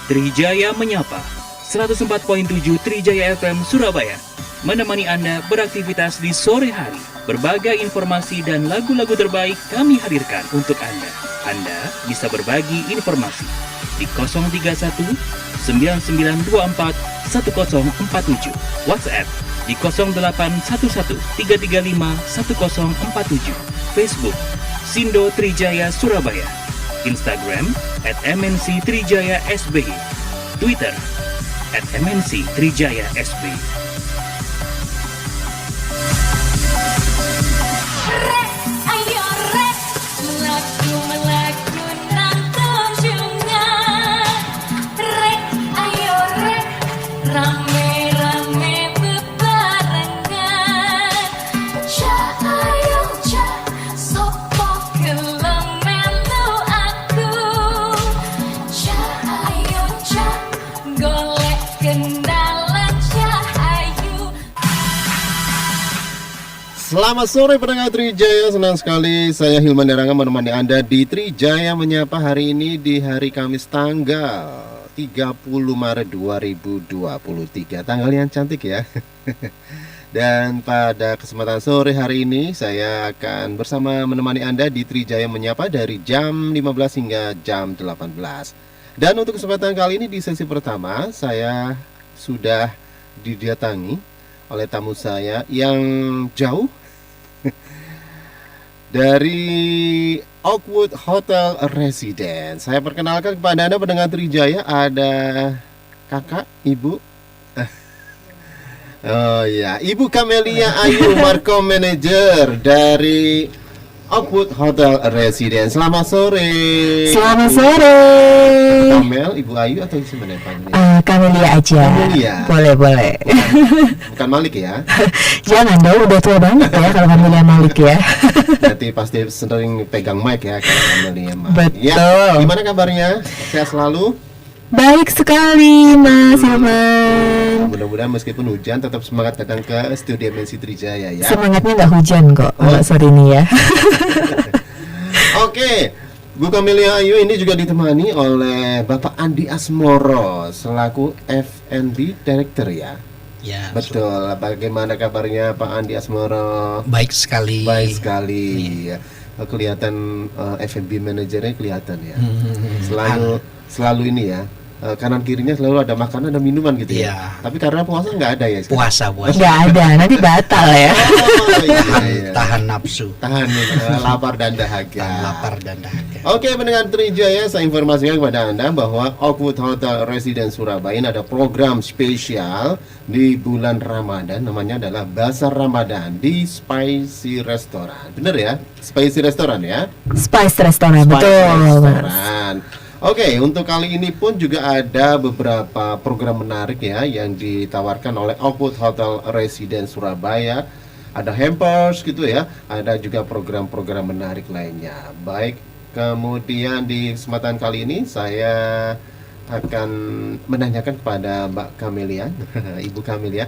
Trijaya Menyapa 104.7 Trijaya FM Surabaya menemani Anda beraktivitas di sore hari. Berbagai informasi dan lagu-lagu terbaik kami hadirkan untuk Anda. Anda bisa berbagi informasi di 031 9924 1047, WhatsApp di 0811 335 1047, Facebook Sindo Trijaya Surabaya, Instagram @MNC Trijaya SBY, Twitter @MNC Trijaya SBY. Selamat sore pendengar Trijaya, senang sekali saya Hilman Daranga menemani Anda di Trijaya Menyapa hari ini di hari Kamis tanggal 30 Maret 2023. Tanggal yang cantik ya. Dan pada kesempatan sore hari ini saya akan bersama menemani Anda di Trijaya Menyapa dari jam 15 hingga jam 18. Dan untuk kesempatan kali ini di sesi pertama saya sudah didatangi oleh tamu saya yang jauh dari Oakwood Hotel Residence. Saya perkenalkan kepada Anda pendengar Trijaya, ada kakak, ibu. Oh ya, Ibu Camelia Ayu, Markom Manager dari Oakwood Hotel Residence. Selamat sore. Selamat sore. Kamel, Ibu Ayu atau gimana panggilnya? Camelia aja. Camelia. Boleh. Bukan Malik ya? Jangan dong, udah tua banget ya kalau Camelia Malik ya. Berarti pasti sering pegang mic ya kalau Camelia Malik. Betul. Ya, gimana kabarnya? Sehat selalu? Baik sekali Mas Hilman. Mudah-mudahan meskipun hujan tetap semangat datang ke studio MNC Trijaya ya. Semangatnya nggak hujan kok kalau sore ini ya. Oke, Bu Camelia Ayu ini juga ditemani oleh Bapak Andi Asmoro selaku F&B Director ya. Ya, betul. Bagaimana kabarnya Pak Andi Asmoro? Baik sekali. Baik sekali. Ya. Kelihatan F&B manajernya kelihatan ya. Selalu ini ya. Kanan kirinya selalu ada makanan dan minuman gitu ya. Iya. Tapi karena puasa nggak ada ya. Puasa. Nggak ada, nanti batal ya. Tahan nafsu. Tahan lapar dan dahaga. Oke, pendengar Trijaya, saya informasikan kepada Anda bahwa Oakwood Hotel Residence Surabaya ini ada program spesial di bulan Ramadan, namanya adalah Bazar Ramadan di Spicy Restaurant. Bener ya? Spicy Restaurant ya? Spice Restaurant, betul. Restaurant. Oke, untuk kali ini pun juga ada beberapa program menarik ya yang ditawarkan oleh Oakwood Hotel Residence Surabaya. Ada hampers gitu ya, ada juga program-program menarik lainnya. Baik, kemudian di kesempatan kali ini saya akan menanyakan kepada Mbak Camelia, Ibu Camelia.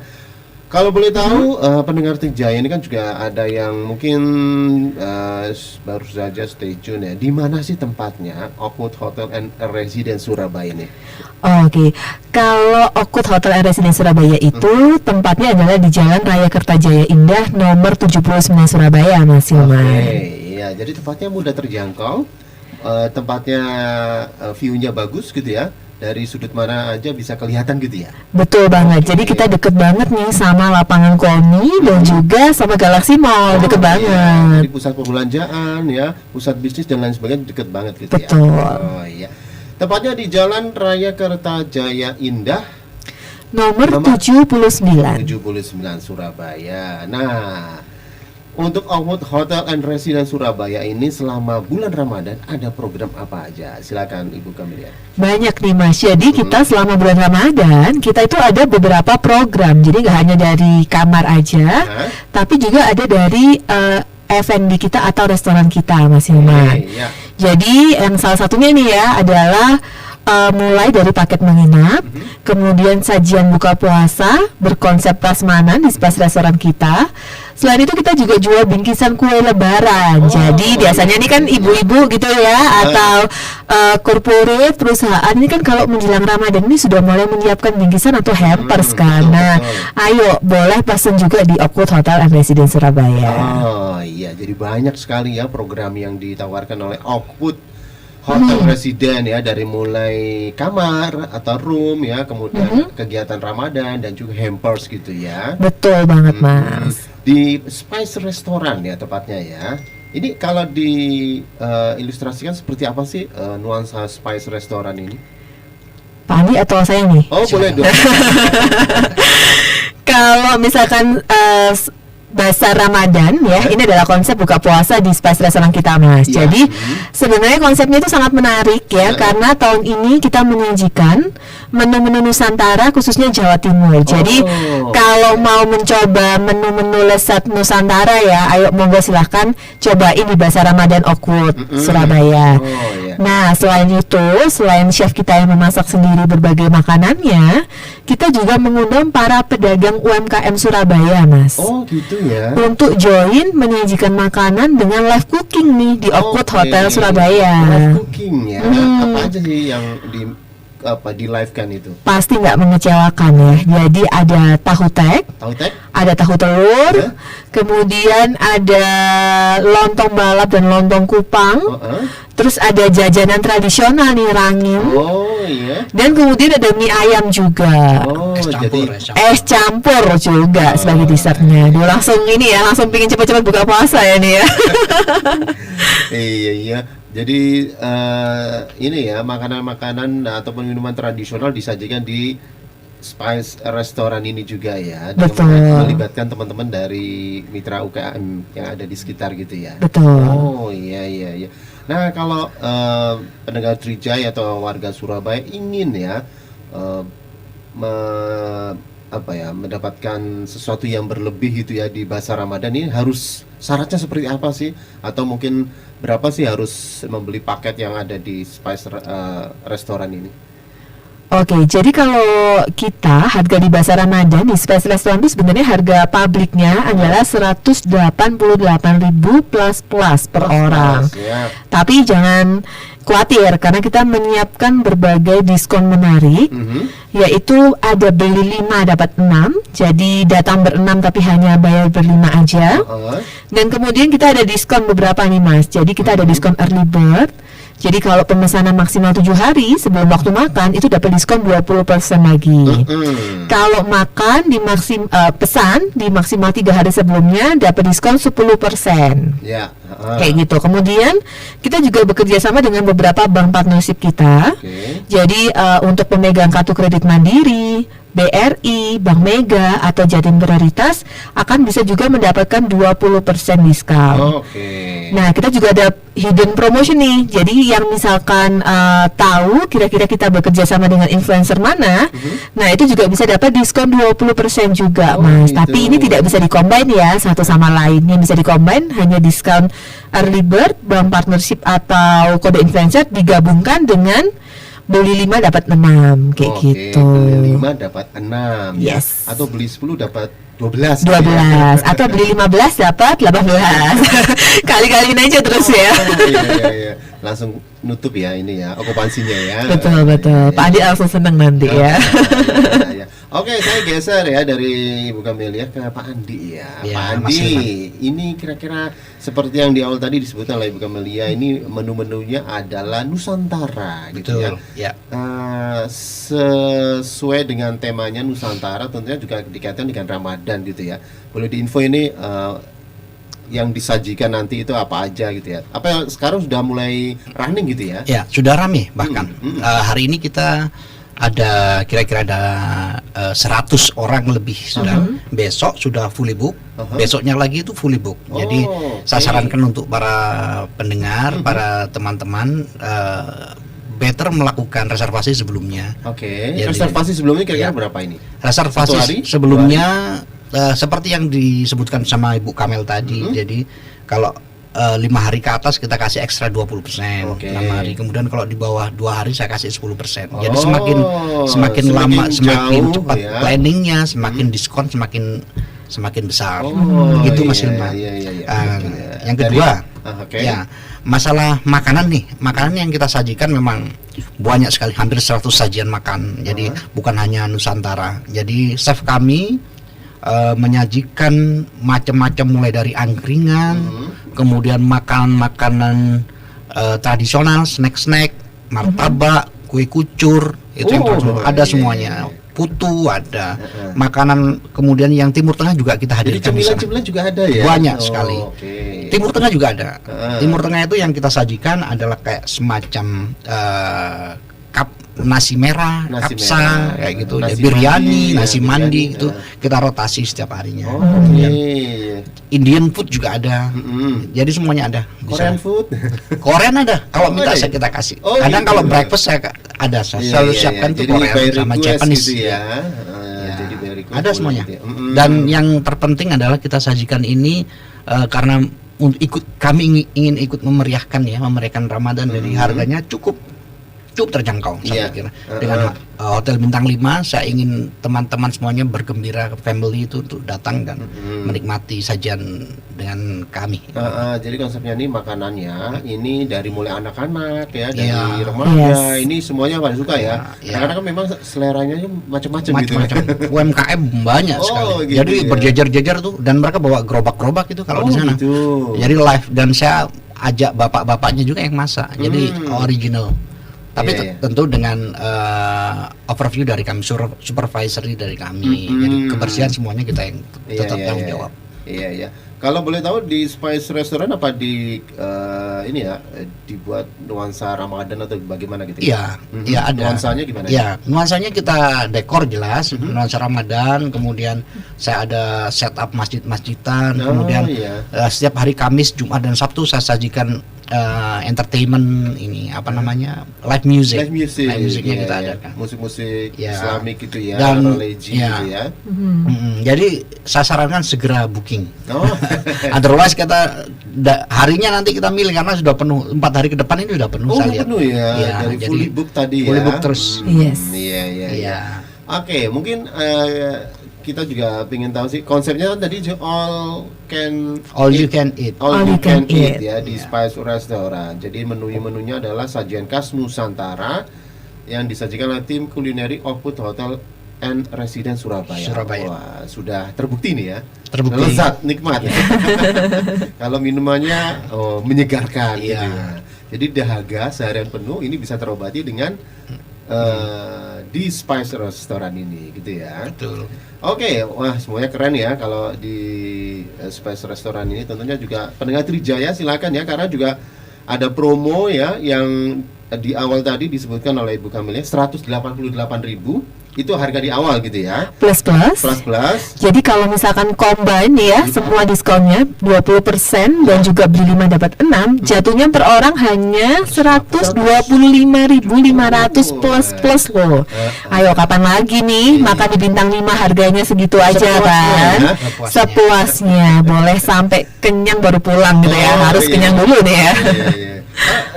Kalau boleh tahu, pendengar Trijaya ini kan juga ada yang mungkin baru saja stay tune ya. Di mana sih tempatnya Oakwood Hotel and Residence Surabaya ini? Oke, kalau Oakwood Hotel and Residence Surabaya itu tempatnya adalah di Jalan Raya Kertajaya Indah nomor 79 Surabaya, Mas Hilman. Oke, ya, jadi tempatnya mudah terjangkau, tempatnya view-nya bagus gitu ya. Dari sudut mana aja bisa kelihatan gitu ya. Betul banget. Jadi kita deket banget nih sama lapangan Koni dan juga sama Galaxy Mall, deket banget. Di pusat perbelanjaan ya, pusat bisnis dan lain sebagainya deket banget gitu ya. Betul. Oh iya. Tepatnya di Jalan Raya Kertajaya Indah nomor 79 Surabaya. Nah, untuk Oakwood Hotel and Residence Surabaya ini selama bulan Ramadan ada program apa aja? Silakan Ibu Camelia. Banyak nih Mas. Jadi kita selama bulan Ramadan kita itu ada beberapa program. Jadi nggak hanya dari kamar aja, tapi juga ada dari F&B kita atau restoran kita, Mas Hilman. Ya. Jadi yang salah satunya nih ya adalah mulai dari paket menginap, kemudian sajian buka puasa berkonsep prasmanan di space restoran kita. Selain itu kita juga jual bingkisan kue lebaran. Jadi biasanya ini kan ibu-ibu gitu ya, atau corporate perusahaan ini kan kalau menjelang Ramadan ini sudah mulai menyiapkan bingkisan atau hampers kan. Nah, ayo boleh pesan juga di Oakwood Hotel and Residence Surabaya. Oh iya, jadi banyak sekali ya program yang ditawarkan oleh Oakwood Hotel Resident ya, dari mulai kamar atau room ya, kemudian kegiatan Ramadan dan juga hampers gitu ya. Betul banget, Mas. Di Spice Restoran ya tepatnya ya. Ini kalau diilustrasikan seperti apa sih nuansa Spice Restoran ini? Pak Andi atau saya nih? Oh, boleh dong. Kalau misalkan Bazar Ramadan ya, ini adalah konsep buka puasa di Spice Restoran kita, Mas. Ya. Jadi sebenarnya konsepnya itu sangat menarik ya, karena tahun ini kita menyajikan menu-menu Nusantara khususnya Jawa Timur. Jadi kalau mau mencoba menu-menu lezat Nusantara ya, ayo monggo silahkan cobain di Bazar Ramadan Oakwood Surabaya. Nah, selain itu, selain chef kita yang memasak sendiri berbagai makanannya, kita juga mengundang para pedagang UMKM Surabaya, Mas. Oh, gitu ya. Untuk join menyajikan makanan dengan live cooking nih di Oakwood Hotel Surabaya. Live cooking ya. Apa aja sih yang di live kan itu? Pasti nggak mengecewakan ya. Jadi ada tahu tek, ada tahu telur, kemudian ada lontong balap dan lontong kupang. Terus ada jajanan tradisional nih, rangim. Oh iya. Dan kemudian ada mie ayam juga. Oh, Es campur juga sebagai dessertnya. Duh, langsung ini ya, langsung pingin cepat-cepat buka puasa ya nih ya. Iya. Jadi ini ya, makanan-makanan ataupun minuman tradisional disajikan di Spice Restoran ini juga ya. Betul. Melibatkan teman-teman dari mitra UKM yang ada di sekitar gitu ya. Betul. Oh iya. Nah, kalau pendengar Trijaya atau warga Surabaya ingin ya mendapatkan sesuatu yang berlebih gitu ya di Bazar Ramadan ini, harus syaratnya seperti apa sih? Atau mungkin berapa sih harus membeli paket yang ada di Spice Restoran ini? Oke, jadi kalau kita harga di Bazar Ramadan di Spice Restoran itu sebenarnya harga publiknya adalah 188.000 plus per orang. Ya. Tapi jangan khawatir karena kita menyiapkan berbagai diskon menarik, yaitu ada beli 5 dapat 6. Jadi datang ber-6 tapi hanya bayar ber-5 aja. Dan kemudian kita ada diskon beberapa nih, Mas. Jadi kita ada diskon early bird. Jadi kalau pemesanan maksimal 7 hari sebelum waktu makan itu dapat diskon 20% lagi. Kalau makan di pesan di maksimal 3 hari sebelumnya dapat diskon 10%. Ya. Kayak gitu. Kemudian kita juga bekerja sama dengan beberapa bank partnership kita. Jadi untuk pemegang kartu kredit Mandiri, BRI, Bank Mega atau Jatim Prioritas akan bisa juga mendapatkan 20% diskon. Nah, kita juga ada hidden promotion nih. Jadi yang misalkan tahu kira-kira kita bekerja sama dengan influencer mana, nah itu juga bisa dapat diskon 20% juga, Mas. Gitu. Tapi ini tidak bisa di-combine ya satu sama lain. Yang bisa di-combine hanya diskon early bird, bank partnership atau kode influencer digabungkan dengan beli 5 dapat 6 kayak gitu. Beli 5 dapat 6. Yes. Atau beli 10 dapat 12 atau beli 15 dapat 18. Kali-kaliin aja terus ya. Iya. Langsung nutup ya ini ya okupansinya ya. Betul. Pak Adi langsung seneng nanti ya. Oke, saya geser ya dari Ibu Kamelia ke Pak Andi ya. Pak Andi, ini kira-kira seperti yang di awal tadi disebutkan oleh Ibu Kamelia, ini menu-menunya adalah Nusantara gitu ya. Sesuai dengan temanya Nusantara, tentunya juga dikaitkan dengan Ramadan gitu ya. Boleh diinfo ini yang disajikan nanti itu apa aja gitu ya? Apa sekarang sudah mulai running gitu ya? Ya, sudah rame bahkan. Hari ini kita ada kira-kira ada 100 orang lebih sudah. Besok sudah fully book. Besoknya lagi itu fully book. Jadi saya sarankan untuk para pendengar, para teman-teman better melakukan reservasi sebelumnya. Reservasi sebelumnya kira-kira berapa ini? Reservasi sebelumnya seperti yang disebutkan sama Ibu Kamel tadi. Jadi kalau 5 hari ke atas kita kasih ekstra 20%. Oke. 6 hari. Kemudian kalau di bawah 2 hari saya kasih 10%. Jadi Oh, semakin semakin lama semakin jauh, cepat ya. planningnya, semakin diskon semakin besar. Oh, Begitu iya, Mas Hilman. iya, iya, iya. Yang Dari- kedua, oke. ya masalah makanan nih. Makanan yang kita sajikan memang banyak sekali, hampir 100 sajian makan. Jadi bukan hanya Nusantara. Jadi chef kami menyajikan macam-macam mulai dari angkringan, kemudian makanan-makanan tradisional, snack-snack, martabak, kue kucur, itu yang Oh, tradisional. Ada iya, semuanya. iya. Putu ada, makanan kemudian yang Timur Tengah juga kita Jadi hadirkan di sana. cemilan-cemilan juga ada ya? Banyak Oh, sekali. Oke. Timur Tengah juga ada. Ah. Timur Tengah itu yang kita sajikan adalah kayak semacam kap nasi merah, Nasi kapsa merah, kayak gitu, nasi biryani, mandi, nasi ya, mandi biryani, itu kita rotasi setiap harinya. Oh, Kemudian oke. Indian food juga ada. Mm-mm. Jadi semuanya ada. di Korean sana. food. Korean ada. Kalau Oh, minta ada saya ya? kita kasih. Oh, Kadang gitu. kalau breakfast saya ada. Saya Iya, selalu iya, siapkan iya. tuh Jadi Korean by sama request Japanese. gitu ya. Ya. Jadi by request Ada boleh semuanya. gitu ya. Mm-mm. Dan yang terpenting adalah kita sajikan ini karena kami ingin ikut memeriahkan Ramadan. Jadi harganya cukup terjangkau saya Iya. pikir. Dengan hotel bintang 5 saya ingin teman-teman semuanya bergembira, family itu untuk datang dan menikmati sajian dengan kami. Jadi konsepnya ini makanannya ini dari mulai anak-anak ya, dari Iya. remaja, Yes. ini semuanya pada suka ya. Iya. Kadang-kadang kan memang seleranya macam-macam gitu. Macam-macam UMKM banyak Oh, sekali. gitu Jadi ya. berjejer-jejer tuh, dan mereka bawa gerobak-gerobak itu kalau di sana. Gitu. Jadi live, dan saya ajak bapak-bapaknya juga yang masak. Jadi original. Tapi Iya, iya. tentu dengan overview dari kami, supervisory dari kami. Jadi kebersihan semuanya kita yang Iya, tetap iya, tanggung iya. jawab. Iya, iya. Kalau boleh tahu di Spice Restaurant apa di ini ya dibuat nuansa Ramadan atau bagaimana gitu? Iya, iya ada. Nuansanya gimana? Iya, nuansanya kita dekor jelas, nuansa Ramadan. Kemudian saya ada setup masjid-masjidan. Oh, Kemudian iya. setiap hari Kamis, Jumat dan Sabtu saya sajikan entertainment ini apa namanya, live music. Live music. Musiknya Iya, kita iya. adakan. Musik-musik Iya. Islamik gitu ya, Dan, religi iya. gitu ya. Jadi saya sarankan segera booking. Oh. Otherwise harinya nanti kita milih karena sudah penuh, 4 hari ke depan ini sudah penuh. Oh, saya lihat. penuh ya. Iya, Dari jadi fully book tadi ya. fully book terus. Yes. Iya, iya, iya. Iya. Oke, mungkin kita juga ingin tahu sih konsepnya kan tadi all You can eat. All you can eat eat. ya di Spice Restaurant. Jadi menunya adalah sajian khas Nusantara yang disajikan oleh tim kulineri Output Hotel and Residence Surabaya. Surabaya. Wah, sudah terbukti nih ya. Terbukti. Lezat, nikmat. Kalau minumannya menyegarkan gitu Iya. ya. Jadi dahaga seharian penuh ini bisa terobati dengan di Spice Restaurant ini gitu ya. Betul. Oke, wah semuanya keren ya kalau di Spice Restaurant ini. Tentunya juga pendengar Trijaya silakan ya, karena juga ada promo ya yang di awal tadi disebutkan oleh Ibu Kamelia 188.000 itu harga di awal gitu ya. Plus. Plus. Jadi kalau misalkan combine ya, semua diskonnya 20% dan juga beli 5 dapat 6, jatuhnya per orang hanya 125.500 plus loh. Ayo kapan lagi nih makan di bintang 5 harganya segitu aja Sepuasnya kan? ya. Sepuasnya. Boleh sampai kenyang baru pulang gitu ya. Oh, Harus iya. kenyang dulu nih ya. Iya, iya.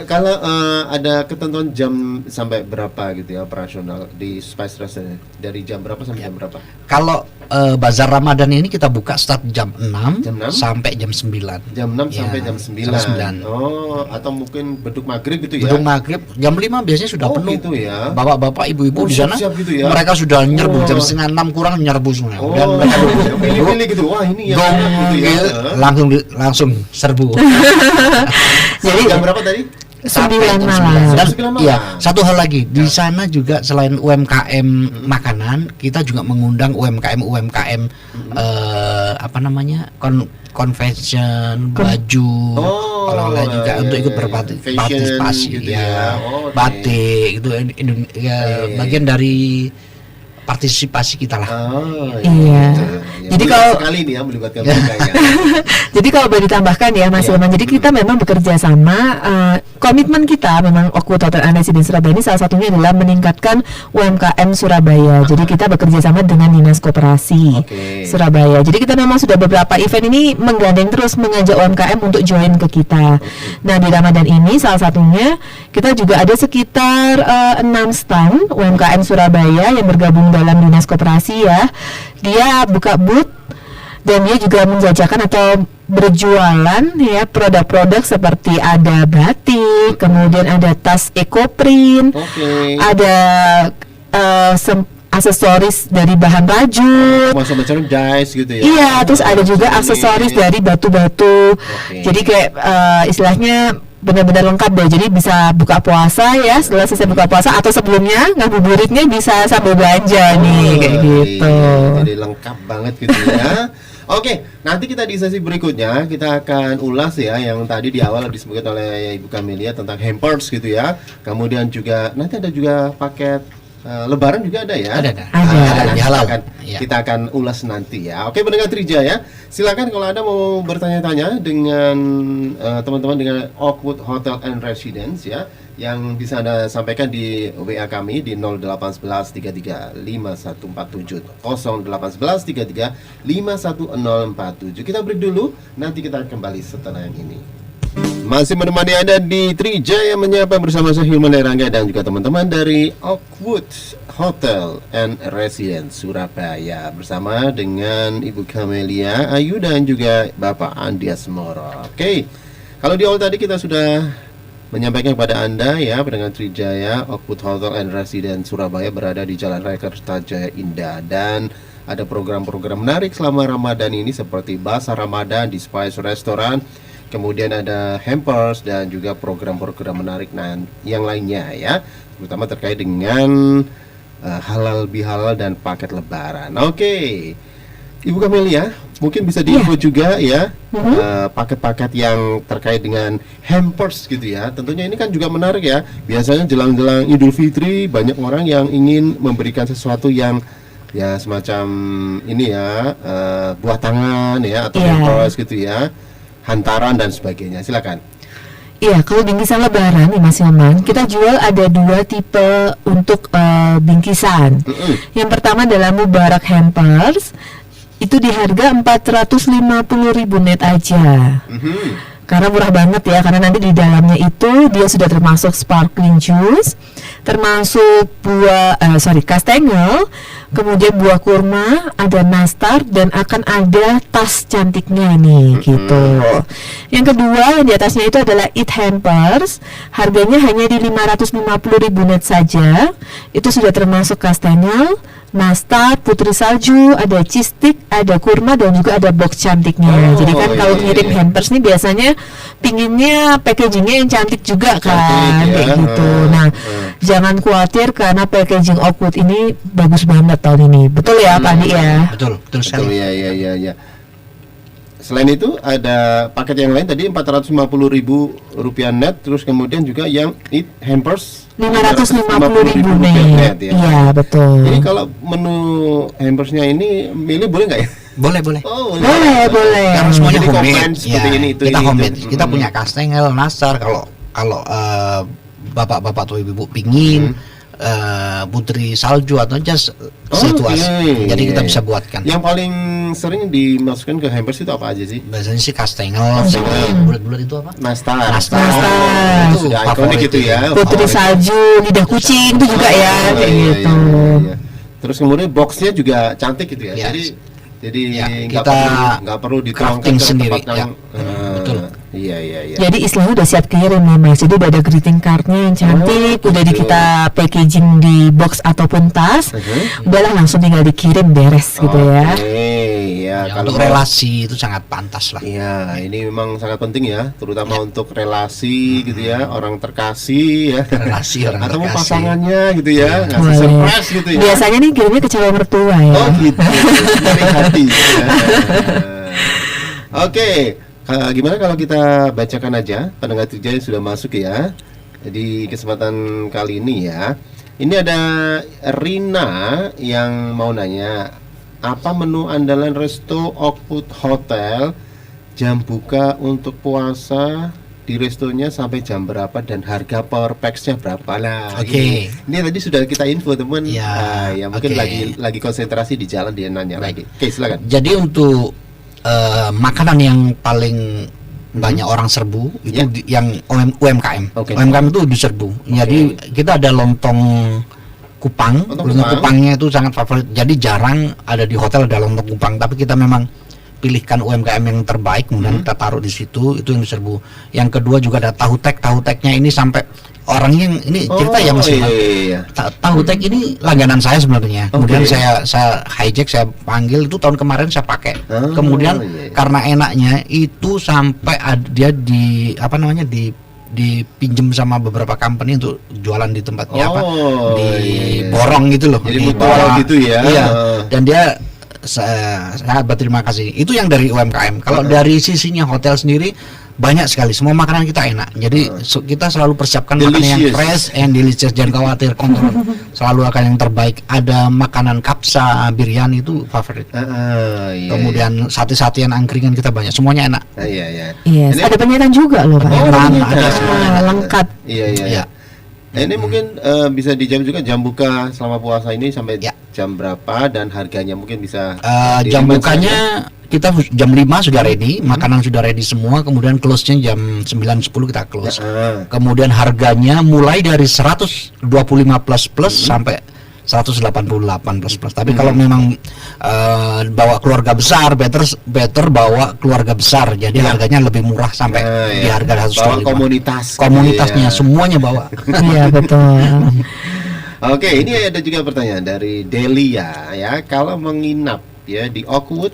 Kalau ada ketentuan jam sampai berapa gitu ya operasional di Spice Restaurant, dari jam berapa sampai jam berapa? Kalau bazar Ramadan ini kita buka start jam 6, Jam 6? sampai jam 9. Jam 6 Ya, sampai jam 9. sampai 9. Oh, atau mungkin beduk maghrib gitu ya? Bedung maghrib jam 5 biasanya sudah Oh, penuh. gitu ya. Bapak-bapak, ibu-ibu Oh, di sana siap-siap gitu ya. mereka sudah nyerbu Oh. jam setengah 6 kurang nyerbu semua. Oh, Dan mereka pilih-pilih gitu. Wah, ini yang gong, enak gitu ya. langsung serbu. Jadi jam berapa tadi? 9 jam malam. 9. Dan 9 malam. iya, satu hal lagi, di sana juga selain UMKM makanan, kita juga mengundang UMKM apa namanya? Confection, baju, Oh, oleh-oleh juga iya, untuk ikut iya, berpartisipasi fashion gitu ya. ya. Oh, oke. Batik itu Iya. bagian dari partisipasi kita lah. Oh, Iya. gitu. Jadi kalau sekali nih ya melibatkan mereka ya. jadi kalau boleh ditambahkan ya Mas Ya. Ilman, jadi kita memang bekerja sama, komitmen kita memang Oakwood Hotel and Residence Surabaya ini salah satunya adalah meningkatkan UMKM Surabaya. Jadi kita bekerja sama dengan Dinas Koperasi Oke. Surabaya. Jadi kita memang sudah beberapa event ini menggandeng terus mengajak UMKM untuk join ke kita. Nah di Ramadan ini salah satunya kita juga ada sekitar 6 stand UMKM Surabaya yang bergabung dalam Dinas Koperasi ya. Dia buka booth dan dia juga menjajakan atau berjualan ya produk-produk seperti ada batik, kemudian ada tas ekoprint, Oke. ada aksesoris dari bahan rajut. Masuk merchandise gitu ya. Iya, terus ada juga Ini. aksesoris dari batu-batu. Oke. Jadi kayak istilahnya benar-benar lengkap deh. Jadi bisa buka puasa ya, setelah selesai buka puasa atau sebelumnya ngabuburitnya bisa sambil belanja nih kayak gitu. Iya, jadi lengkap banget gitu ya. Oke, nanti kita di sesi berikutnya kita akan ulas ya yang tadi di awal disebutkan oleh Ibu Camelia tentang hampers gitu ya. Kemudian juga nanti ada juga paket Lebaran juga ada ya. Ada. Ada. Di halal. Kita akan ulas nanti ya. Oke, pendengar Trija ya. Silakan kalau Anda mau bertanya-tanya dengan teman-teman dengan Oakwood Hotel and Residence ya, yang bisa Anda sampaikan di WA kami di 0811335147 0811335147. Kita break dulu, nanti kita kembali setelah yang ini. Masih menemani Anda di Trijaya Menyapa bersama saya Hilman Erangga dan juga teman-teman dari Oakwood Hotel and Residence Surabaya bersama dengan Ibu Camelia Ayu dan juga Bapak Andias Moro. Oke, kalau di awal tadi kita sudah menyampaikan kepada Anda ya pendengar Trijaya, Oakwood Hotel and Residence Surabaya berada di Jalan Raya Kertajaya Indah dan ada program-program menarik selama Ramadan ini seperti Bazar Ramadan di Spice Restaurant. Kemudian ada hampers dan juga program-program menarik yang lainnya ya, terutama terkait dengan halal bihalal dan paket lebaran. Oke, Ibu Camelia, mungkin bisa diinfo juga ya paket-paket yang terkait dengan hampers gitu ya. Tentunya ini kan juga menarik ya. Biasanya jelang-jelang Idul Fitri banyak orang yang ingin memberikan sesuatu yang ya semacam ini ya buah tangan ya atau hampers gitu ya, hantaran dan sebagainya. Silakan. Iya, kalau bingkisan lebaran nih Mas Hilman, kita jual ada 2 tipe untuk bingkisan. Yang pertama adalah Mubarak Hampers, itu di harga 450.000 net aja. Karena murah banget ya, karena nanti di dalamnya itu dia sudah termasuk sparkling juice, termasuk kastengel, kemudian buah kurma, ada nastar dan akan ada tas cantiknya nih gitu. Yang kedua yang di atasnya itu adalah Eat Hampers, harganya hanya di 550.000 net saja. Itu sudah termasuk kastengel, nastar, putri salju, ada cheese stick, ada kurma dan juga ada box cantiknya. Jadi kan kalau ngirim hampers nih biasanya pinginnya packagingnya yang cantik juga kan, kayak gitu. Nah, jangan khawatir karena packaging Oakwood ini bagus banget tahun ini. Betul ya Pak Andi ya? Betul sekali. Betul ya. Selain itu ada paket yang lain tadi 450.000 rupiah net, terus kemudian juga yang Eat Hampers 550.000 net. ya. Iya betul. Jadi kalau menu hampersnya ini milih boleh nggak ya? Boleh. Oh, Boleh. Karena semuanya Jadi homemade. combine seperti ini, itu, kita ini, homemade. itu. Kita punya kastengel, nastar. Kalau bapak-bapak atau ibu-ibu pingin putri salju atau just situasi. Jadi kita bisa buatkan. Yang paling sering dimasukkan ke hampers itu apa aja sih? Biasanya sih kastengel, bulat-bulat itu apa? Nastar. Nastar. Itu sudah ikonik gitu ya. Putri Favorit. salju, lidah kucing itu juga ya, kayak gitu. Iya. Terus kemudian boxnya juga cantik gitu ya. Iya. Jadi Ya, nggak kita nggak perlu dituangkan crafting ke sendiri, tempat yang betul. Iya. Jadi istilahnya udah siap kirim nih Mas. Jadi udah ada greeting cardnya yang cantik, udah di gitu. kita packaging di box ataupun tas, udahlah langsung tinggal dikirim beres gitu ya. Ya, Ya, kalau untuk relasi itu sangat pantas lah. Iya, ini memang sangat penting ya, terutama untuk relasi gitu ya, orang terkasih ya, Relasi orang atau terkasih. pasangannya gitu ya, ngasih Boleh. surprise gitu ya. Biasanya nih kirimnya ke calon mertua ya. Oh gitu, dari hati. Ya. Oke, gimana kalau kita bacakan aja pendengar Trijaya yang sudah masuk ya di kesempatan kali ini ya. Ini ada Rina yang mau nanya, Apa menu andalan resto Oakwood Hotel? Jam buka untuk puasa di restonya sampai jam berapa dan harga per pax-nya berapa lah. Oke. Ini tadi sudah kita info teman. Ya, Ya mungkin oke. lagi konsentrasi di jalan dia nanya lagi. Oke, silakan. Jadi untuk makanan yang paling banyak orang serbu itu yang UMKM. Oke. UMKM itu diserbu. Jadi kita ada lontong kupang. Lontong Lontong kupang. kupangnya itu sangat favorit. Jadi jarang ada di hotel ada lontong kupang, tapi kita memang pilihkan UMKM yang terbaik kemudian kita taruh di situ, itu yang diserbu. Yang kedua juga ada tahu tek. Tahu teknya ini sampai orang yang ini cerita ya Mas Iman. Iya. Tahu tek ini langganan saya sebenarnya. Kemudian Oke. saya hijack, saya panggil, itu tahun kemarin saya pakai. Oh, Kemudian iya. karena enaknya itu sampai dia di apa namanya dipinjem sama beberapa company untuk jualan di tempatnya Oh, di iya. borong gitu loh. Jadi Di mutual bawah. gitu ya. Iya. Heeh. Dan dia saya berterima kasih. Itu yang dari UMKM. Kalau dari sisinya hotel sendiri banyak sekali. Semua makanan kita enak. Jadi kita selalu persiapkan makanan yang Delicious. fresh and delicious. Jangan khawatir, kontrol. Selalu akan yang terbaik. Ada makanan kapsa, biryani itu favorit. Iya. Kemudian sate-satean, angkringan kita banyak. Semuanya enak. Iya, iya. Yes, Ini- ada penyetan juga loh Pak. Oh, Penyetan, penyetan. ada semuanya. Lengkap. Iya, iya. Iya. Nah, ini mungkin bisa dijawab juga jam buka selama puasa ini sampai Ya. jam berapa dan harganya mungkin bisa Jam di-remind bukanya kita jam 5 sudah ready, makanan sudah ready semua, kemudian close-nya jam 9.10 kita close. Ah. Kemudian harganya mulai dari 125 plus sampai 188 plus. Tapi kalau memang bawa keluarga besar, better bawa keluarga besar. Jadi Ya. harganya lebih murah sampai di iya. harga Bawa 125. komunitas. Komunitasnya Iya. semuanya bawa. Iya betul. Oke, ini ada juga pertanyaan dari Delia ya. Kalau menginap ya di Oakwood,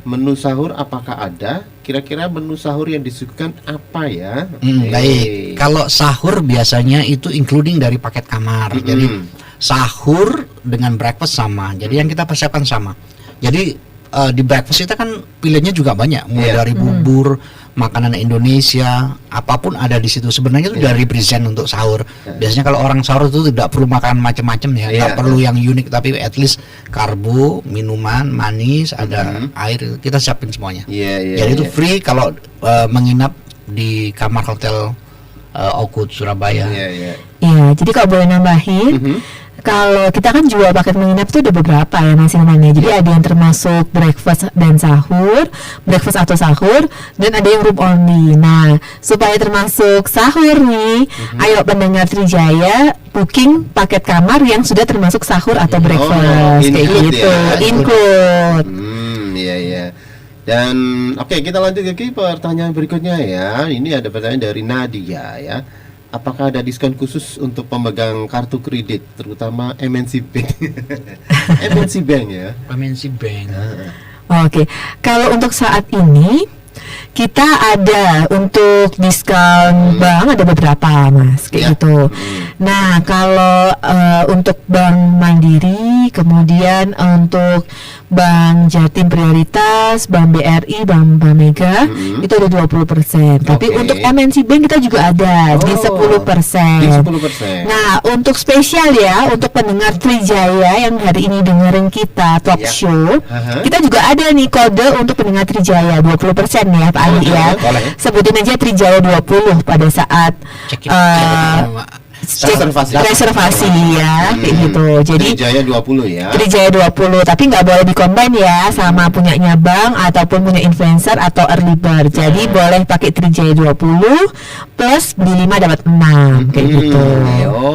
menu sahur apakah ada? Kira-kira menu sahur yang disuguhkan apa ya? Baik. Kalau sahur biasanya itu including dari paket kamar. Jadi sahur dengan breakfast sama. Jadi yang kita persiapkan sama. Jadi di breakfast kita kan pilihannya juga banyak, mulai Iya. dari bubur, makanan Indonesia, apapun ada di situ. Sebenarnya itu dari present untuk sahur. Biasanya kalau orang sahur itu tidak perlu makan macam-macam ya, nggak Iya. perlu yang unik, tapi at least karbo, minuman, manis, ada air, kita siapin semuanya. Iya, iya. Jadi itu iya. free kalau menginap di kamar hotel Oakwood Surabaya. Iya, iya. Iya, jadi kalau boleh nambahin, kalau kita kan jual paket menginap itu ada beberapa ya Mas Ilman ya. Jadi ada yang termasuk breakfast dan sahur, breakfast atau sahur, dan ada yang room only. Nah, supaya termasuk sahur nih, ayo pendengar Trijaya booking paket kamar yang sudah termasuk sahur atau breakfast kayak include gitu, ya. include. Iya, iya. Dan oke, kita lanjut lagi pertanyaan berikutnya ya. Ini ada pertanyaan dari Nadia ya. Apakah ada diskon khusus untuk pemegang kartu kredit, terutama MNC Bank? MNC Bank ya. MNC Bank. Oke, kalau untuk saat ini kita ada untuk diskon bank ada beberapa Mas kayak Ya. gitu. Nah kalau untuk Bank Mandiri, kemudian untuk Bank Jatim Prioritas, Bank BRI, Bank Mega itu ada 20%. Tapi Oke. untuk MNC Bank kita juga ada di Oh, 10%. Di 10%. Nah, untuk spesial ya, untuk pendengar Trijaya yang hari ini dengerin kita talk Ya. show, Aha. kita juga ada nih kode untuk pendengar Trijaya 20% ya Pak Ali ya. boleh. Sebutin aja Trijaya 20 pada saat Check-in. cek Reservasi. reservasi ya, kayak gitu. Jadi Trijaya 20 ya. Trijaya 20, tapi nggak boleh di-combine ya sama punyanya bank ataupun punya influencer atau early bird. Jadi boleh pakai Trijaya 20 plus beli 5 dapat 6 kayak gitu.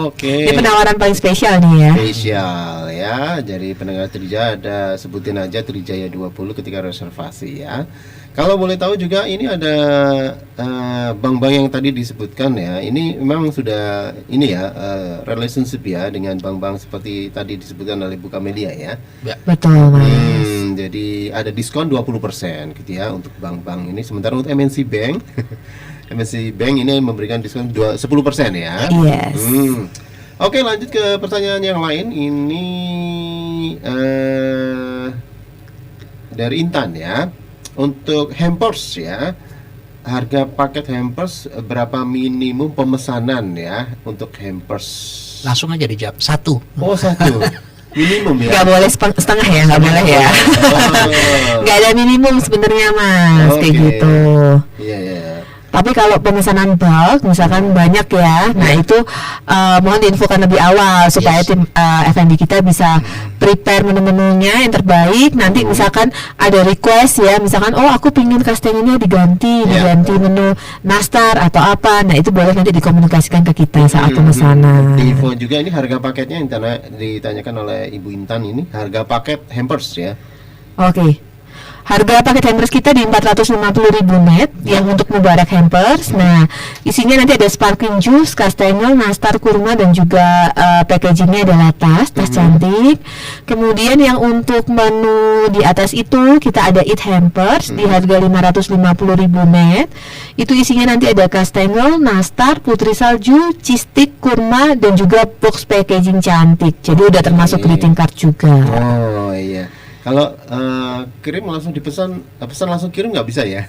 Oke. Ini penawaran paling spesial nih ya. Spesial ya. Jadi pendengar Trijaya ada sebutin aja Trijaya 20 ketika reservasi ya. Kalau boleh tahu juga ini ada bank-bank yang tadi disebutkan ya. Ini memang sudah ini ya relationship ya dengan bank-bank seperti tadi disebutkan oleh Bu Kamelia ya. Betul Mas. Jadi ada diskon 20% gitu ya untuk bank-bank ini. Sementara untuk MNC Bank MNC Bank ini memberikan diskon 10% ya. Yes. Oke, lanjut ke pertanyaan yang lain. Ini dari Intan ya. Untuk hampers ya, harga paket hampers berapa minimum pemesanan ya untuk hampers? Langsung aja dijawab. 1. Oh, 1. Minimum ya. Nggak boleh setengah ya, nggak boleh ya. Oh. Nggak ada minimum sebenarnya Mas, kayak Oke. gitu. Iya ya. Tapi kalau pemesanan bulk, misalkan banyak ya, nah itu mohon diinfokan lebih awal supaya Yes. tim F&B kita bisa prepare menu-menunya yang terbaik. Nanti misalkan ada request ya, misalkan oh aku pingin castanghanya diganti menu nastar atau apa, nah itu boleh nanti dikomunikasikan ke kita saat pemesanan. Info juga ini harga paketnya yang ditanyakan oleh Ibu Intan ini, harga paket hampers ya. Oke. Harga paket hampers kita di 450.000 net yang untuk Mubarak hampers. Nah, isinya nanti ada sparkling juice, kastengel, nastar, kurma dan juga packagingnya adalah tas cantik. Kemudian yang untuk menu di atas itu kita ada eat hampers di harga 550.000 net. Itu isinya nanti ada kastengel, nastar, putri salju, cheese stick, kurma dan juga box packaging cantik. Jadi udah termasuk greeting card juga. Oh iya. Kalau kirim langsung pesan langsung kirim nggak bisa ya?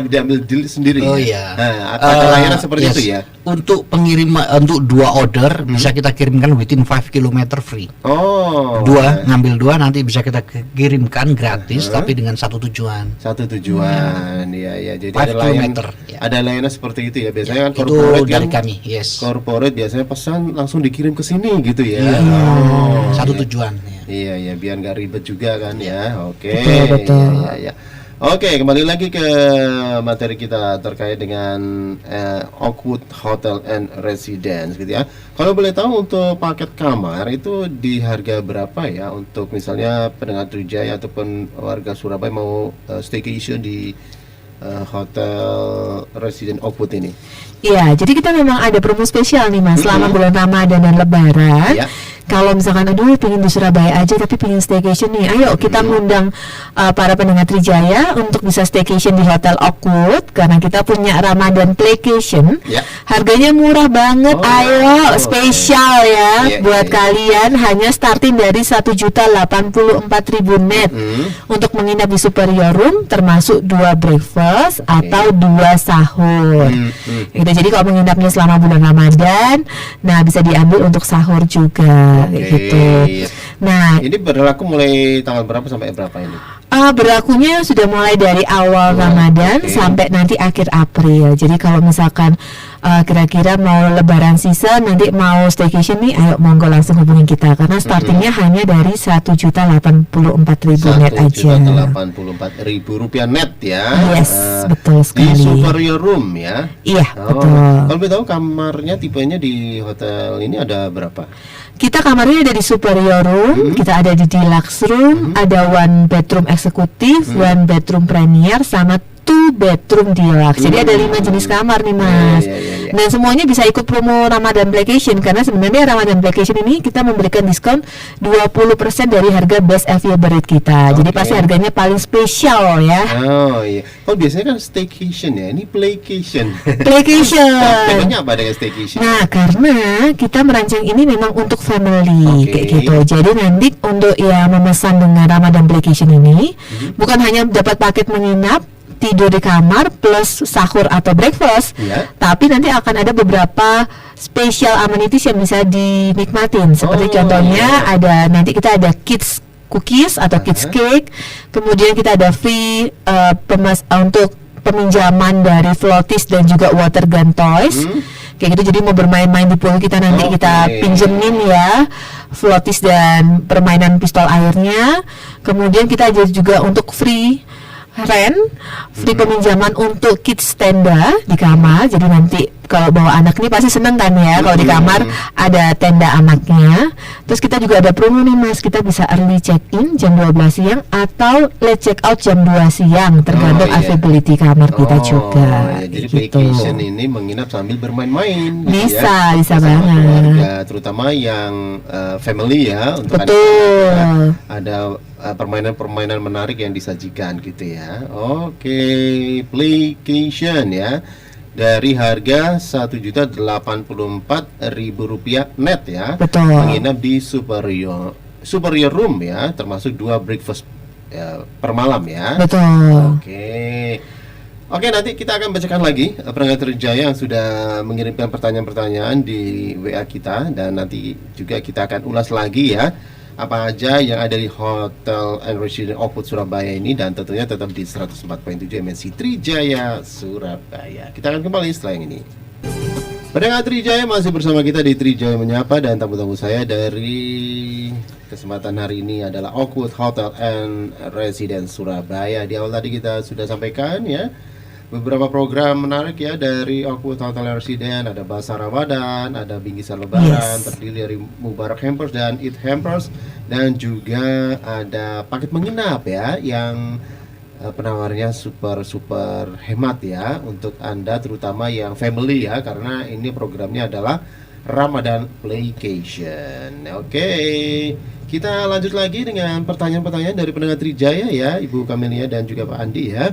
Diambil deal sendiri. Oh ya? iya. Nah, ada layanan seperti Yes. itu ya? Untuk pengiriman untuk 2 order bisa kita kirimkan within 5 km free. Oh. Ngambil 2 nanti bisa kita kirimkan gratis tapi dengan satu tujuan. Satu tujuan. Iya ya. Jadi 5 ada layanan, kilometer, ya. ada layanan seperti itu ya. Biasanya kan Itu corporate dari kan, kami, yes. corporate biasanya pesan langsung dikirim ke sini gitu ya. Iya. Oh, Satu iya. tujuan. Ya. Iya ya, biar nggak ribet juga kan ya. Oke. Betul. Iya, iya. Oke, kembali lagi ke materi kita terkait dengan Oakwood Hotel and Residence gitu ya. Kalau boleh tahu untuk paket kamar itu di harga berapa ya untuk misalnya pendengar Trijaya ataupun warga Surabaya mau staycation di Hotel Residence Oakwood ini? Iya, jadi kita memang ada promo spesial nih Mas selama bulan Ramadan dan Lebaran. Iya. Kalau misalkan aduh pengen di Surabaya aja tapi pengen staycation nih, ayo kita ngundang para pendengar Trijaya untuk bisa staycation di Hotel Oakwood karena kita punya Ramadan Playcation. Ya. Harganya murah banget, Oh, ayo oke. spesial ya Iya, buat iya, iya. kalian hanya starting dari 1.084.000 net untuk menginap di Superior Room termasuk 2 breakfast atau 2 sahur. Gitu. Jadi kalau menginapnya selama bulan Ramadan, nah bisa diambil untuk sahur juga, kayak Oke. gitu. Nah, Ini berlaku mulai tanggal berapa sampai berapa ini? berlakunya sudah mulai dari awal Ramadan oke. sampai nanti akhir April. Jadi kalau misalkan kira-kira mau Lebaran season, nanti mau staycation nih, ayo monggo langsung hubungin kita karena startingnya hanya dari 1.084.000 net aja. Rp1.084.000 net ya. Yes, betul Di sekali. Superior Room ya. Iya, Oh, betul. kalau boleh tahu kamarnya tipenya di hotel ini ada berapa? Kita kamarnya ada di Superior Room, kita ada di Deluxe Room, ada 1 bedroom eksekutif, 1 bedroom premier, sama 2 bedroom deluxe. Jadi ada 5 jenis kamar nih Mas. Iya, iya, iya. Dan semuanya bisa ikut promo Ramadan Playcation karena sebenarnya Ramadan Playcation ini kita memberikan diskon 20% dari harga best favorite kita. Jadi Oke. pasti harganya paling spesial ya. Oh iya. Oh biasanya kan staycation ya. Ini playcation. Playcation. Bedanya apa dengan staycation? Nah, karena kita merancang ini memang untuk family Oke. kayak gitu. Jadi nanti untuk yang memesan dengan Ramadan Playcation ini bukan hanya dapat paket menginap, tidur di kamar plus sahur atau breakfast, Ya. tapi nanti akan ada beberapa special amenities yang bisa dinikmatin. Seperti Oh, contohnya iya. ada nanti kita ada kids cookies atau kids cake, kemudian kita ada free untuk peminjaman dari floaties dan juga water gun toys. Kayak gitu, jadi mau bermain-main di pool kita nanti Oke. kita pinjemin ya floaties dan permainan pistol airnya. Kemudian kita ada juga untuk free peminjaman untuk kids tenda di kamar. Jadi nanti kalau bawa anak nih pasti seneng kan ya kalau di kamar ada tenda anaknya. Terus kita juga ada promo nih Mas, kita bisa early check in jam 12 siang atau late check out jam 2 siang tergantung iya. availability kamar kita juga. Ya, jadi gitu. vacation ini menginap sambil bermain-main. Gitu Bisa, ya. bisa Bersama banget. keluarga, terutama yang family ya. Untuk Betul. ada permainan-permainan menarik yang disajikan gitu ya. Oke, playcation ya. Dari harga Rp1.084.000 net ya. Betul. Menginap di Superior Room ya, termasuk 2 breakfast ya, per malam ya. Betul. Oke, nanti kita akan bacakan lagi pendengar Trijaya yang sudah mengirimkan pertanyaan-pertanyaan di WA kita dan nanti juga kita akan ulas lagi ya apa aja yang ada di Hotel and Residence Oakwood Surabaya ini, dan tentunya tetap di 104.7 MNC Trijaya Surabaya. Kita akan kembali setelah yang ini. Pendengar Trijaya, masih bersama kita di Trijaya Menyapa, dan tamu-tamu saya dari kesempatan hari ini adalah Oakwood Hotel and Residence Surabaya. Di awal tadi kita sudah sampaikan ya beberapa program menarik ya dari Oakwood Hotel and Residence. Ada Basar Ramadan, ada Bingkisan Lebaran, terdiri dari Mubarak Hampers dan Eat Hampers, dan juga ada paket menginap ya yang penawarnya super hemat ya untuk Anda, terutama yang family ya, karena ini programnya adalah Ramadan Playcation. Oke, kita lanjut lagi dengan pertanyaan-pertanyaan dari pendengar Trijaya ya, Ibu Kamelia dan juga Pak Andi ya.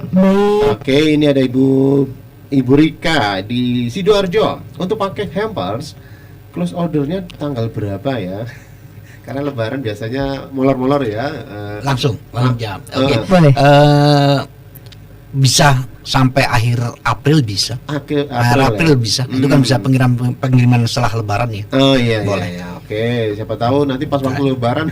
Oke, ini ada Ibu Rika di Sidoarjo. Untuk pakai hampers, close ordernya tanggal berapa ya? Karena Lebaran biasanya molor-molor ya. Langsung jam. Oke. Boleh. Bisa sampai akhir April bisa. Akhir April ya? bisa. Itu kan bisa pengiriman setelah Lebaran ya. Oh iya, boleh. iya. Oke, siapa tahu nanti pas waktu Lebaran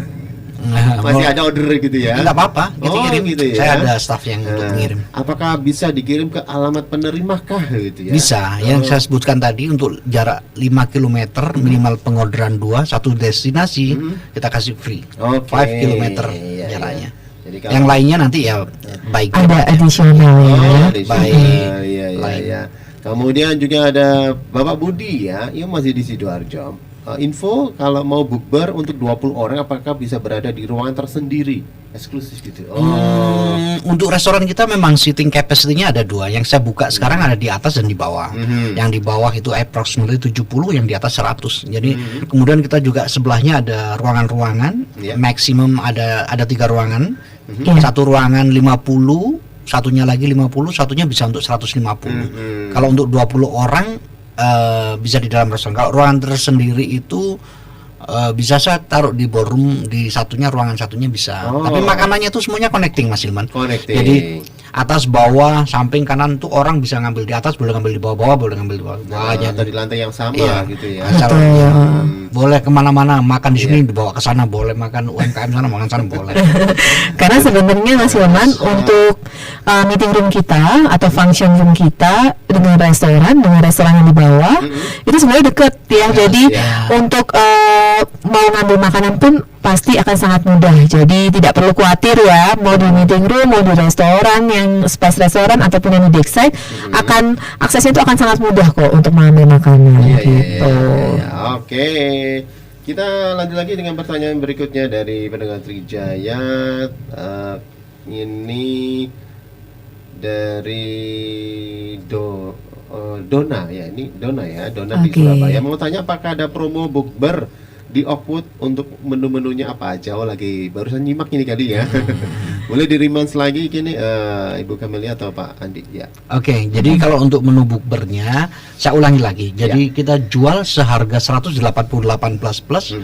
Nah, masih ada order gitu ya. Enggak apa-apa, kita kirim. Gitu ya. Saya ada staff yang untuk mengirim. Apakah bisa dikirim ke alamat penerimakah gitu ya? Bisa. Yang saya sebutkan tadi untuk jarak 5 km minimal pengorderan 2, satu destinasi kita kasih free. Oke. 5 km Iya, jaraknya. Jadi kalau Yang lainnya nanti ya baik. Ada additional ya. Baik. Iya. Lain. Kemudian juga ada Bapak Budi ya, yang masih di Sidoarjo. Info kalau mau bukber untuk 20 orang, apakah bisa berada di ruangan tersendiri eksklusif gitu? Untuk restoran kita memang seating capacity-nya ada 2. Yang saya buka sekarang ada di atas dan di bawah. Yang di bawah itu approximately 70, yang di atas 100. Jadi kemudian kita juga sebelahnya ada ruangan-ruangan. Maksimum ada 3 ruangan. Satu ruangan 50, satunya lagi 50, satunya bisa untuk 150. Kalau untuk 20 orang bisa di dalam restoran. Kalau ruangan tersendiri itu bisa saya taruh di ballroom, di satunya, ruangan satunya bisa. Tapi makanannya itu semuanya connecting, Mas Ilman. Jadi atas, bawah, samping, kanan tuh orang bisa ngambil di atas, boleh ngambil di bawah-bawah, boleh ngambil di bawah. Atau di lantai yang sama gitu ya. Asal boleh kemana-mana, makan di sini dibawa ke sana, boleh makan UMKM sana, makan sana boleh. Karena sebenarnya Mas Hilman, untuk meeting room kita atau function room kita dengan restoran yang di bawah itu sebenarnya deket ya. Jadi untuk mau ngambil makanan pun pasti akan sangat mudah. Jadi tidak perlu khawatir ya, mau di meeting room, mau di restoran yang space restoran ataupun yang di deckside, akan aksesnya itu akan sangat mudah kok untuk mengambil makanan gitu. Oke. Kita lanjut lagi dengan pertanyaan berikutnya dari pendengar Trijaya. Ini dari Dona ya, ini Dona ya, Dona di Surabaya. Mau tanya apakah ada promo bukber di Oakwood untuk menu-menunya apa aja? Oh, lagi barusan nyimak ini kali ya. Boleh di-reminds lagi gini Ibu Kamelia atau Pak Andi ya. Oke, jadi kalau untuk menu bukbernya saya ulangi lagi. Jadi kita jual seharga 188 plus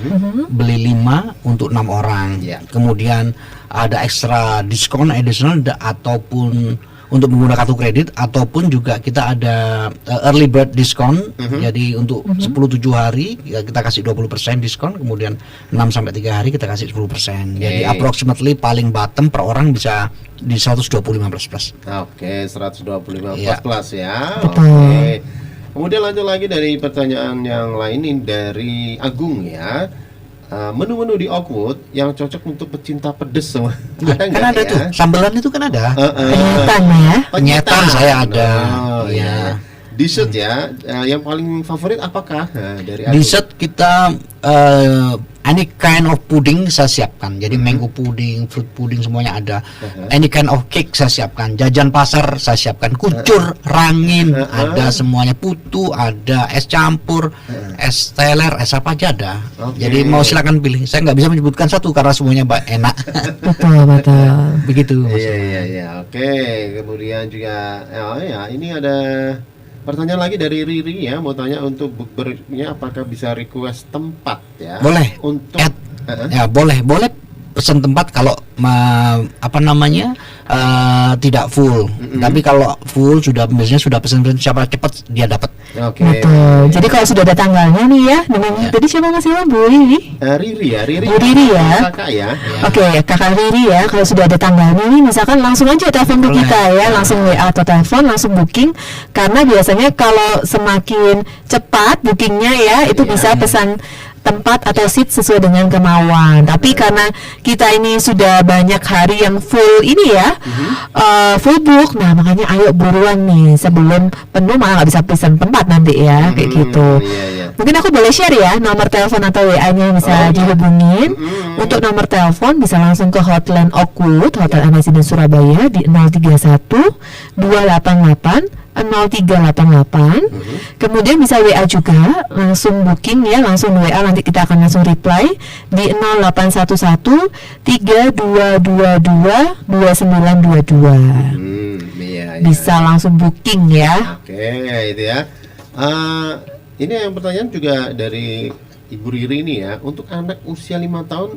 beli 5 untuk 6 orang. Kemudian ada ekstra diskon additional ataupun untuk menggunakan kartu kredit, ataupun juga kita ada early bird diskon. Jadi untuk 10-7 hari kita kasih 20% diskon, kemudian 6-3 hari kita kasih 10%. Jadi approximately paling bottom per orang bisa di 125 plus. Oke, 125 plus ya. Betul. Oke. Kemudian lanjut lagi dari pertanyaan yang lain ini dari Agung ya. Menu-menu di Oakwood yang cocok untuk pecinta pedes semua. Ada Kan ada tuh, sambelan itu kan ada. Penyetan ya. Penyetan saya ada. Iya. Dessert ya, yang paling favorit apakah dari Agung? Dessert kita any kind of pudding saya siapkan. Jadi mango pudding, fruit pudding semuanya ada. Any kind of cake saya siapkan. Jajan pasar saya siapkan. Kucur, rangin, ada semuanya. Putu ada, es campur, es teler, es apa aja ada. Jadi mau silakan pilih. Saya nggak bisa menyebutkan satu karena semuanya enak. Betul. Begitu. Iya. Oke. Kemudian juga ini ada pertanyaan lagi dari Riri ya, mau tanya untuk bukbernya apakah bisa request tempat ya? Boleh. Untuk ya boleh pesan tempat kalau tidak full. Tapi kalau full biasanya sudah pesan siapa cepat dia dapat. Oke. Betul. Jadi kalau sudah ada tanggalnya nih ya, namanya tadi siapa Mas Ilham? Bu Riri? Riri ya, Riri. Bu Riri ya. Kakak ya. Oke, Kakak Riri ya. Kalau sudah ada tanggalnya nih, misalkan langsung aja telepon ke kita ya, langsung WA atau telepon, langsung booking. Karena biasanya kalau semakin cepat bookingnya ya, itu bisa pesan tempat atau seat sesuai dengan kemauan. Tapi karena kita ini sudah banyak hari yang full ini ya, full book, nah makanya ayo buruan nih sebelum penuh, malah nggak bisa pesan tempat nanti ya, kayak gitu. Mungkin aku boleh share ya nomor telepon atau WA-nya bisa dihubungin. Untuk nomor telepon bisa langsung ke hotline Oakwood Hotel Residence Surabaya di 031 288 0388. Kemudian bisa WA juga, langsung booking ya, langsung WA, nanti kita akan langsung reply di 0811 3222 2922. Bisa langsung booking ya. Oke, itu ya. Ini yang pertanyaan juga dari Ibu Riri ini ya, untuk anak usia 5 tahun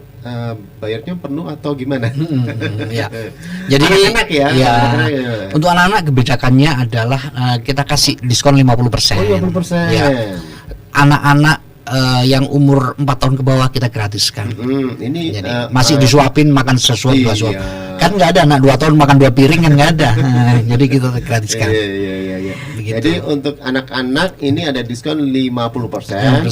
bayarnya penuh atau gimana? Ya. Jadi anak-anak ya. Untuk anak-anak kebijakannya adalah kita kasih diskon 50%. Oh, 50%. Ya. Anak-anak yang umur 4 tahun ke bawah kita gratiskan. Ini jadi masih disuapin, makan sesuatu dua suap. Iya. Kan nggak ada anak 2 tahun makan 2 piring, kan nggak ada. Jadi kita gratiskan. Iya. Begitu. Jadi untuk anak-anak ini ada diskon 50%.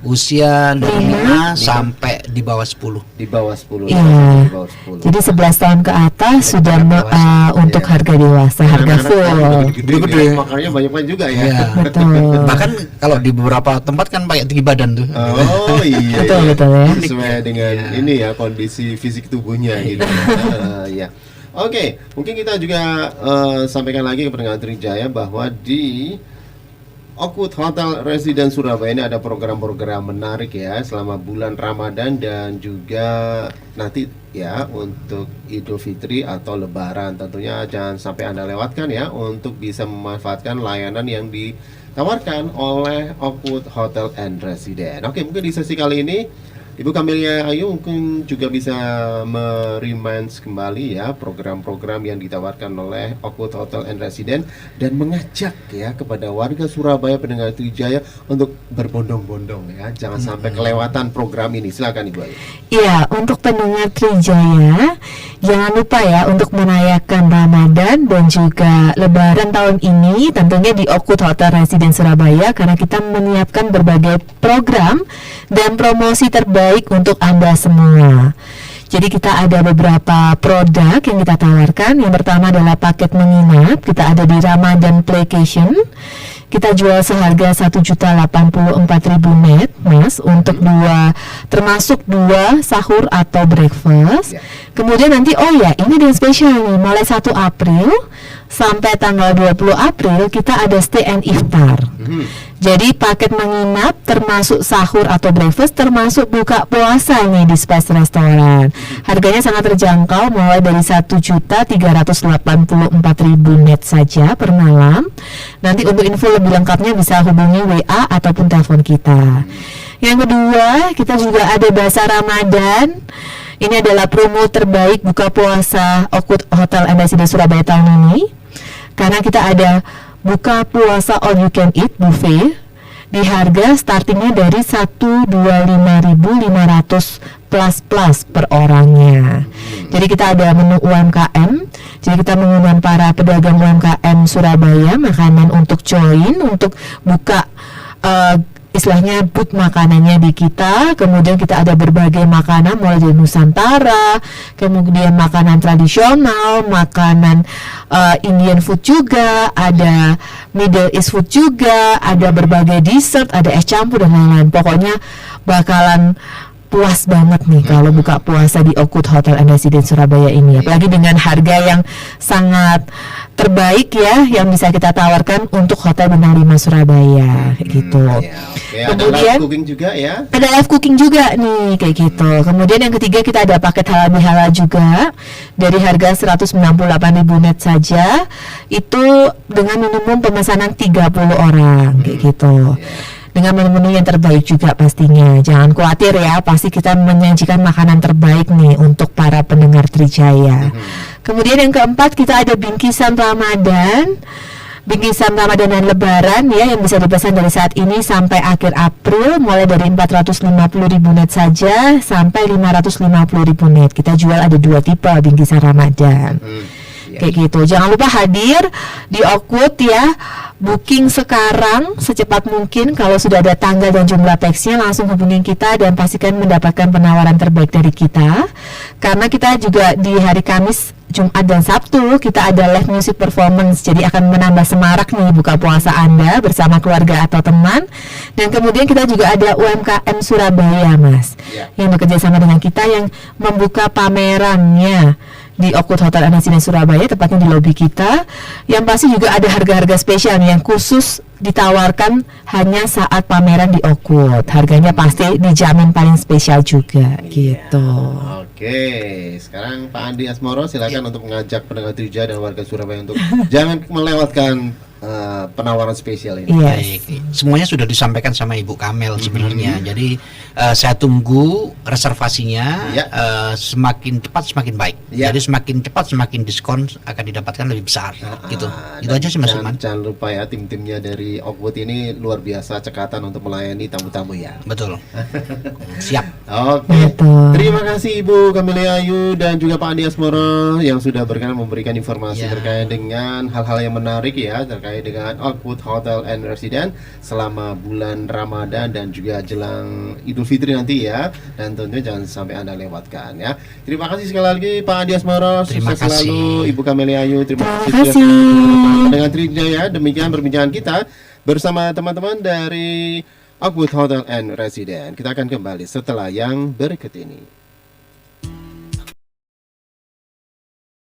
Usia dari 5 sampai di bawah 10. Di bawah 10. Iya. Di bawah 10. Jadi 11 tahun ke atas sudah untuk harga dewasa, harga full. Gede-gede. Makanya banyak juga ya. Iya. Betul. Bahkan kalau di beberapa tempat kan pakai tinggi badan tuh. Oh iya. Betul ya. Sesuai dengan ini ya, kondisi fisik tubuhnya gitu. Ya. Oke, mungkin kita juga sampaikan lagi ke pendengar Trijaya bahwa di Oakwood Hotel Residence Surabaya ini ada program-program menarik ya selama bulan Ramadan dan juga nanti ya untuk Idul Fitri atau Lebaran. Tentunya jangan sampai Anda lewatkan ya untuk bisa memanfaatkan layanan yang ditawarkan oleh Oakwood Hotel and Residence. Oke, mungkin di sesi kali ini Ibu Camelia Ayu mungkin juga bisa meremind kembali ya program-program yang ditawarkan oleh Oakwood Hotel and Residence dan mengajak ya kepada warga Surabaya pendengar Trijaya untuk berbondong-bondong ya, jangan sampai kelewatan program ini. Silakan Ibu Ayu. Iya, untuk pendengar Trijaya jangan lupa ya untuk merayakan Ramadan dan juga Lebaran tahun ini tentunya di Oakwood Hotel Residence Surabaya, karena kita menyiapkan berbagai program dan promosi terbaik untuk Anda semua. Jadi kita ada beberapa produk yang kita tawarkan. Yang pertama adalah paket menginap. Kita ada di Ramadan Playcation. Kita jual seharga 1.084.000 net, Mas, untuk termasuk dua sahur atau breakfast. Kemudian nanti ini ada yang spesial nih, mulai 1 April sampai tanggal 20 April kita ada stay and iftar. Jadi paket menginap termasuk sahur atau breakfast termasuk buka puasa nih di Spice Restoran. Harganya sangat terjangkau, mulai dari 1.384.000 net saja per malam. Nanti untuk info lebih lengkapnya bisa hubungi WA ataupun telepon kita. Yang kedua, kita juga ada Bazar Ramadan. Ini adalah promo terbaik buka puasa Oakwood Hotel and Residence Surabaya tahun ini. Karena kita ada buka puasa all you can eat buffet di harga startingnya dari 125.500 plus per orangnya. Jadi kita ada menu UMKM. Jadi kita mengundang para pedagang UMKM Surabaya makanan untuk join, untuk buka istilahnya booth makanannya di kita. Kemudian kita ada berbagai makanan mulai dari Nusantara, kemudian makanan tradisional, makanan Indian food juga, ada Middle East food juga, ada berbagai dessert, ada es campur dan lain-lain. Pokoknya bakalan puas banget nih kalau buka puasa di Oakwood Hotel and Residence Surabaya ini, apalagi dengan harga yang sangat terbaik ya yang bisa kita tawarkan untuk Hotel Bintang 5 Surabaya gitu. Kemudian ada live cooking juga ya. Ada live cooking juga nih kayak gitu. Kemudian yang ketiga kita ada paket halal bihalal juga dari harga 198.000 net saja. Itu dengan minimum pemesanan 30 orang kayak gitu. dengan menu-menu yang terbaik juga pastinya. Jangan khawatir ya, pasti kita menyajikan makanan terbaik nih untuk para pendengar Trijaya. Kemudian yang keempat kita ada bingkisan Ramadan. Bingkisan Ramadan dan Lebaran ya yang bisa dipesan dari saat ini sampai akhir April, mulai dari 450.000 net saja sampai 550.000 net. Kita jual ada 2 tipe bingkisan Ramadan. Kayak gitu. Jangan lupa hadir di Oakwood ya. Booking sekarang secepat mungkin. Kalau sudah ada tanggal dan jumlah teksnya, langsung hubungin kita dan pastikan mendapatkan penawaran terbaik dari kita. Karena kita juga di hari Kamis, Jumat dan Sabtu kita ada live music performance, jadi akan menambah semarak nih buka puasa Anda bersama keluarga atau teman. Dan kemudian kita juga ada UMKM Surabaya, Mas, yang bekerja sama dengan kita yang membuka pamerannya di Oakwood Hotel and Residence Surabaya, tepatnya di lobi kita. Yang pasti juga ada harga-harga spesial yang khusus ditawarkan hanya saat pameran di Oakwood. Harganya pasti dijamin paling spesial juga, gitu. Oke, sekarang Pak Andi Asmoro silakan untuk mengajak pendengar Trijaya dan warga Surabaya untuk jangan melewatkan penawaran spesial ini. Baik, semuanya sudah disampaikan sama Ibu Kamel sebenarnya. Jadi saya tunggu reservasinya, semakin cepat semakin baik. Jadi semakin cepat semakin diskon akan didapatkan lebih besar. Gitu. Itu aja sih Mas Iman. Jangan lupa ya, tim-timnya dari Oakwood ini luar biasa cekatan untuk melayani tamu-tamu ya. Betul. Siap. Oke. Terima kasih Ibu Camelia Ayu dan juga Pak Andi Asmoro yang sudah berkenan memberikan informasi terkait dengan hal-hal yang menarik ya, terkait dengan Oakwood Hotel and Residence selama bulan Ramadan dan juga jelang Idul Fitri nanti ya. Dan tentunya jangan sampai Anda lewatkan ya. Terima kasih sekali lagi Pak Andi Asmoro. Terima Sukses kasih selalu Ibu Camelia Ayu. Terima kasih. kasih. Dengan Trijaya, demikian perbincangan kita bersama teman-teman dari Oakwood Hotel and Residence. Kita akan kembali setelah yang berikut ini.